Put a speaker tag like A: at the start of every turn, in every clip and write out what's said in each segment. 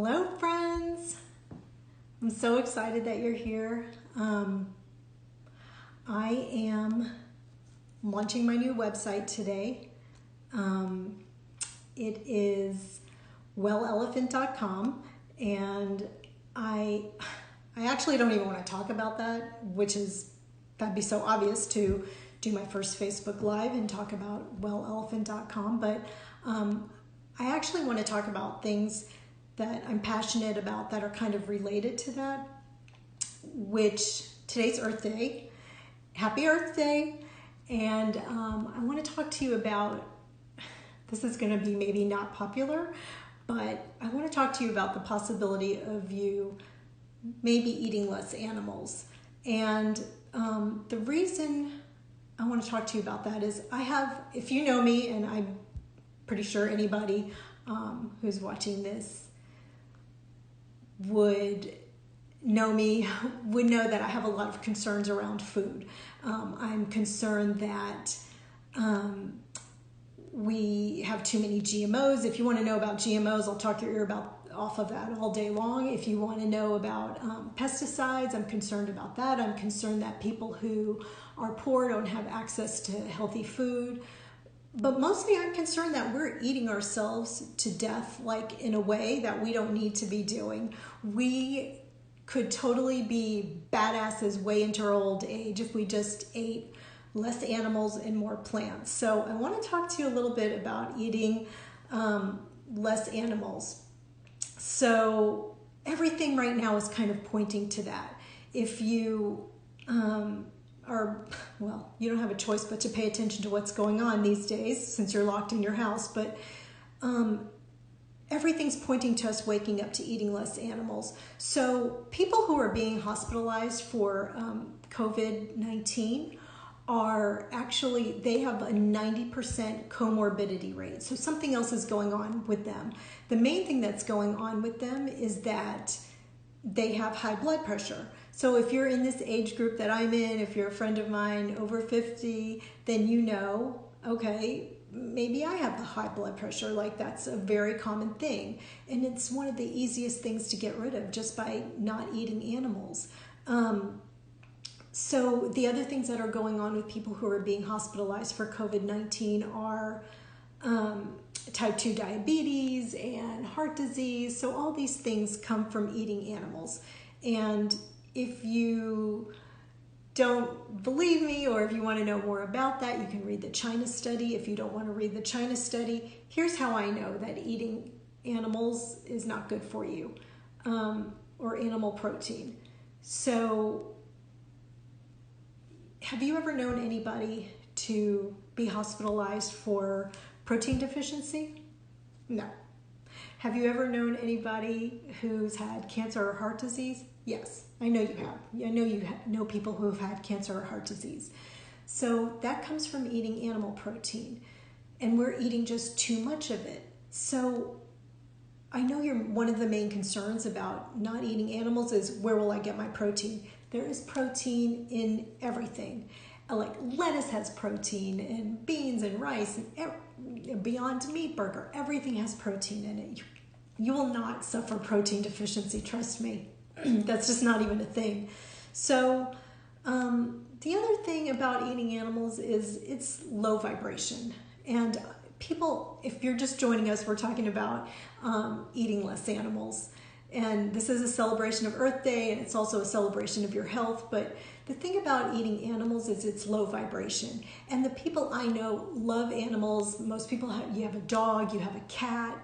A: Hello, friends. I'm so excited that you're here. I am launching my new website today. It is wellelephant.com, and I actually don't even want to talk about that, that'd be so obvious to do my first Facebook Live and talk about wellelephant.com, but I actually want to talk about things that I'm passionate about that are kind of related to that, which today's Earth Day. Happy Earth Day. And I want to talk to you about, this is going to be maybe not popular, but I want to talk to you about the possibility of you maybe eating less animals. And the reason I want to talk to you about that is if you know me, and I'm pretty sure anybody who's watching this would know that I have a lot of concerns around food. I'm concerned that we have too many GMOs. If you want to know about GMOs, I'll talk your ear off of that all day long. If you want to know about pesticides, I'm concerned about that. I'm concerned that people who are poor don't have access to healthy food. But mostly I'm concerned that we're eating ourselves to death, like in a way that we don't need to be doing. We could totally be badasses way into our old age if we just ate less animals and more plants. So I want to talk to you a little bit about eating less animals. So everything right now is kind of pointing to that. If you you don't have a choice but to pay attention to what's going on these days since you're locked in your house, but everything's pointing to us waking up to eating less animals. So people who are being hospitalized for COVID-19 they have a 90% comorbidity rate. So something else is going on with them. The main thing that's going on with them is that they have high blood pressure. So if you're in this age group that I'm in, if you're a friend of mine over 50, then you know, okay, maybe I have the high blood pressure. Like, that's a very common thing. And it's one of the easiest things to get rid of just by not eating animals. So the other things that are going on with people who are being hospitalized for COVID-19 are type 2 diabetes and heart disease. So all these things come from eating animals. And if you don't believe me, or if you want to know more about that, you can read the China study. If you don't want to read the China study, here's how I know that eating animals is not good for you, or animal protein. So have you ever known anybody to be hospitalized for protein deficiency? No. Have you ever known anybody who's had cancer or heart disease? Yes, I know you have. I know you know people who have had cancer or heart disease. So that comes from eating animal protein, and we're eating just too much of it. So I know one of the main concerns about not eating animals is, where will I get my protein? There is protein in everything. Like lettuce has protein, and beans and rice, and Beyond Meat burger, everything has protein in it. You will not suffer protein deficiency, trust me. That's just not even a thing. So the other thing about eating animals is it's low vibration. And people, if you're just joining us, we're talking about eating less animals. And this is a celebration of Earth Day, and it's also a celebration of your health. But the thing about eating animals is it's low vibration. And the people I know love animals. Most people you have a dog, you have a cat.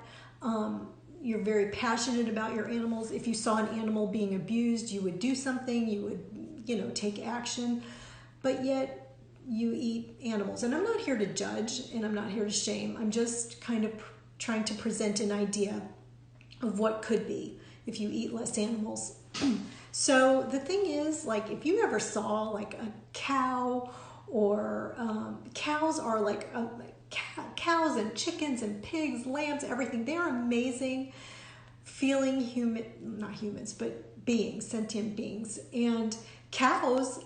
A: You're very passionate about your animals. If you saw an animal being abused, you would do something. You would, take action. But yet you eat animals. And I'm not here to judge, and I'm not here to shame. I'm just kind of trying to present an idea of what could be if you eat less animals. So the thing is, like, if you ever saw like a cow, or cows are like cows and chickens and pigs, lambs, everything. They're amazing feeling not humans, but beings, sentient beings. And cows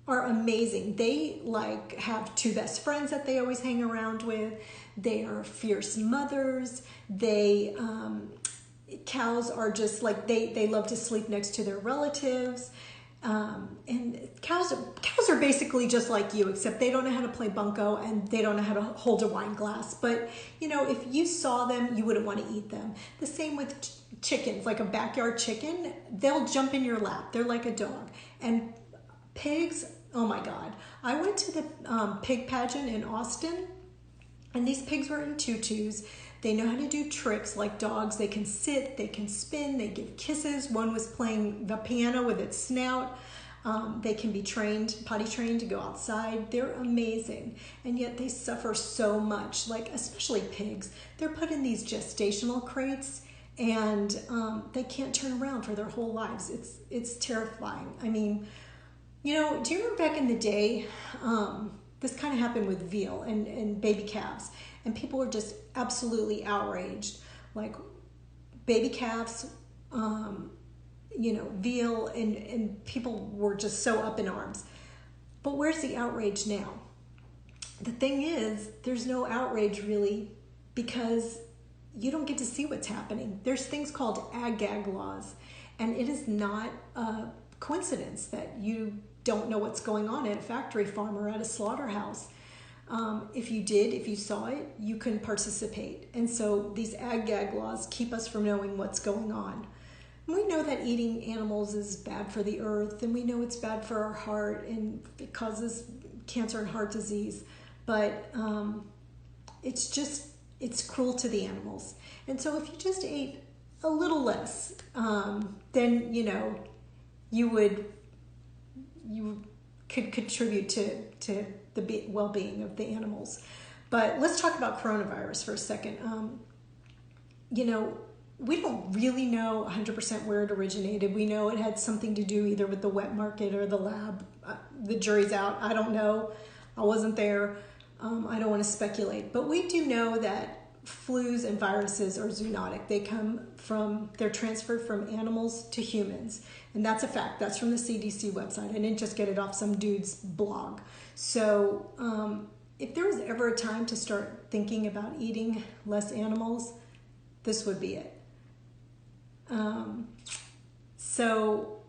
A: are amazing. They like have two best friends that they always hang around with. They are fierce mothers. They cows are just like, they love to sleep next to their relatives. And cows are basically just like you, except they don't know how to play bunco and they don't know how to hold a wine glass. But, you know, if you saw them, you wouldn't want to eat them. The same with chickens, like a backyard chicken, they'll jump in your lap. They're like a dog. And pigs, oh my God. I went to the pig pageant in Austin, and these pigs were in tutus. They know how to do tricks like dogs. They can sit, they can spin, they give kisses. One was playing the piano with its snout. They can be trained, potty trained to go outside. They're amazing. And yet they suffer so much, like especially pigs. They're put in these gestational crates and they can't turn around for their whole lives. It's terrifying. I mean, you know, do you remember back in the day, this kind of happened with veal and baby calves, and people were just absolutely outraged. Like baby calves, you know, veal, and people were just so up in arms. But where's the outrage now? The thing is, there's no outrage really, because you don't get to see what's happening. There's things called Gag Laws, and it is not a coincidence that you don't know what's going on at a factory farm or at a slaughterhouse. If you saw it, you couldn't participate. And so these Gag Laws keep us from knowing what's going on. And we know that eating animals is bad for the earth, and we know it's bad for our heart, and it causes cancer and heart disease. But it's cruel to the animals. And so if you just ate a little less, then, you know, you could contribute to the well-being of the animals. But let's talk about coronavirus for a second. You know, we don't really know 100% where it originated. We know it had something to do either with the wet market or the lab. The jury's out. I don't know. I wasn't there. I don't want to speculate. But we do know that flus and viruses are zoonotic. They're transferred from animals to humans. And that's a fact. That's from the CDC website. I didn't just get it off some dude's blog. So if there was ever a time to start thinking about eating less animals, this would be it. So,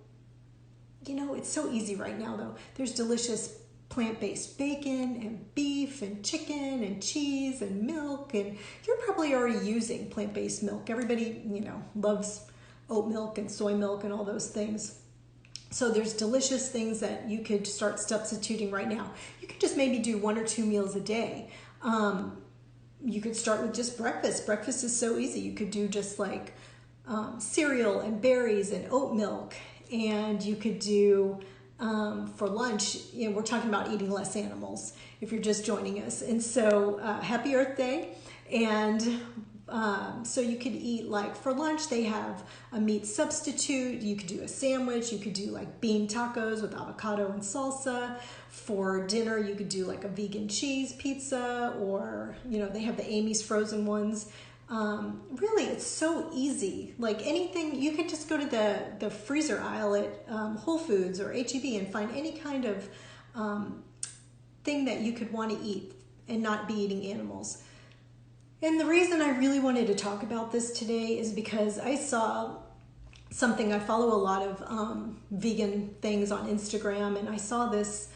A: you know, it's so easy right now, though. There's delicious plant-based bacon and beef and chicken and cheese and milk, and you're probably already using plant-based milk. Everybody, you know, loves oat milk and soy milk and all those things. So there's delicious things that you could start substituting right now. You could just maybe do 1 or 2 meals a day. You could start with just breakfast. Breakfast is so easy. You could do just like cereal and berries and oat milk, and you could do for lunch, you know, we're talking about eating less animals if you're just joining us. And so happy Earth Day. And so you could eat, like for lunch they have a meat substitute. You could do a sandwich. You could do like bean tacos with avocado and salsa. For dinner you could do like a vegan cheese pizza, or, you know, they have the Amy's frozen ones. Really, it's so easy. Like anything, you could just go to the freezer aisle at Whole Foods or H-E-B and find any kind of thing that you could want to eat and not be eating animals. And the reason I really wanted to talk about this today is because I saw something. I follow a lot of vegan things on Instagram, and I saw this,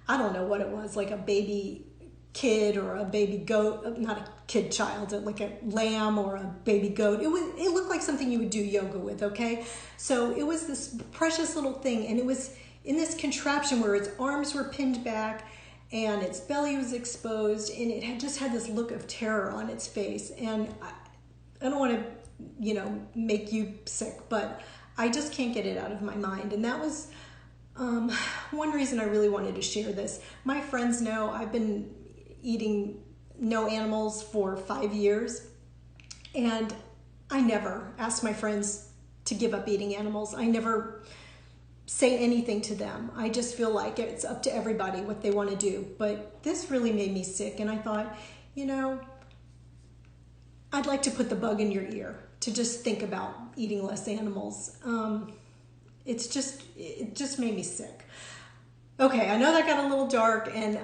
A: I don't know what it was, like a baby kid or a baby goat, not a kid child, like a lamb or a baby goat. It looked like something you would do yoga with, okay? So it was this precious little thing, and it was in this contraption where its arms were pinned back and its belly was exposed, and it had just had this look of terror on its face. And I don't want to, you know, make you sick, but I just can't get it out of my mind. And that was one reason I really wanted to share this. My friends know I've been eating no animals for 5 years, and I never ask my friends to give up eating animals. I never say anything to them. I just feel like it's up to everybody what they want to do. But this really made me sick, and I thought, you know, I'd like to put the bug in your ear to just think about eating less animals. It just made me sick. Okay, I know that got a little dark, and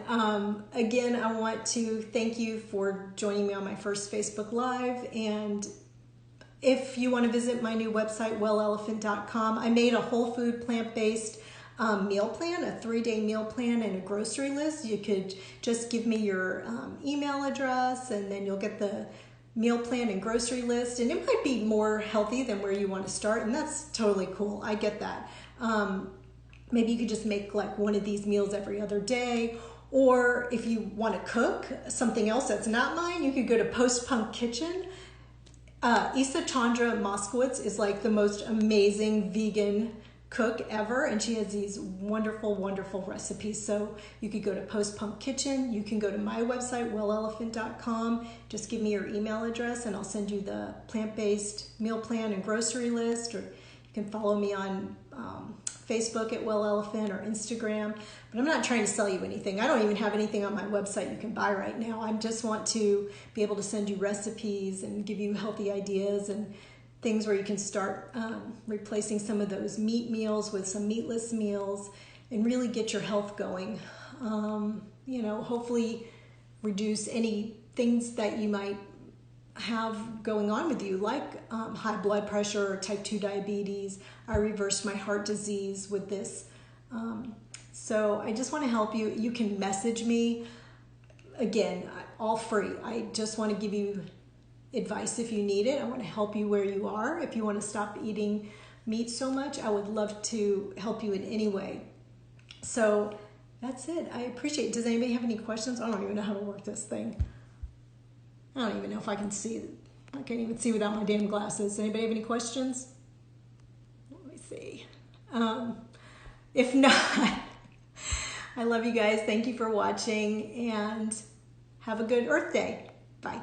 A: again, I want to thank you for joining me on my first Facebook Live, and if you want to visit my new website, wellelephant.com, I made a whole food plant-based meal plan, a 3-day meal plan and a grocery list. You could just give me your email address and then you'll get the meal plan and grocery list, and it might be more healthy than where you want to start, and that's totally cool. I get that. Maybe you could just make like one of these meals every other day, or if you want to cook something else that's not mine, you could go to Post Punk Kitchen. Isa Chandra Moskowitz is like the most amazing vegan cook ever, and she has these wonderful, wonderful recipes. So you could go to Post Punk Kitchen. You can go to my website, wellelephant.com. Just give me your email address and I'll send you the plant-based meal plan and grocery list, or you can follow me on Facebook at Well Elephant or Instagram. But I'm not trying to sell you anything. I don't even have anything on my website you can buy right now. I just want to be able to send you recipes and give you healthy ideas and things where you can start replacing some of those meat meals with some meatless meals and really get your health going. Hopefully reduce any things that you might have going on with you, like high blood pressure or type 2 diabetes. I reversed my heart disease with this. So I just want to help you. You can message me. Again, all free. I just want to give you advice if you need it. I want to help you where you are. If you want to stop eating meat so much, I would love to help you in any way. So that's it. I appreciate it. Does anybody have any questions? I don't even know how to work this thing. I don't even know if I can see. I can't even see without my damn glasses. Anybody have any questions? Let me see. If not, I love you guys. Thank you for watching and have a good Earth Day. Bye.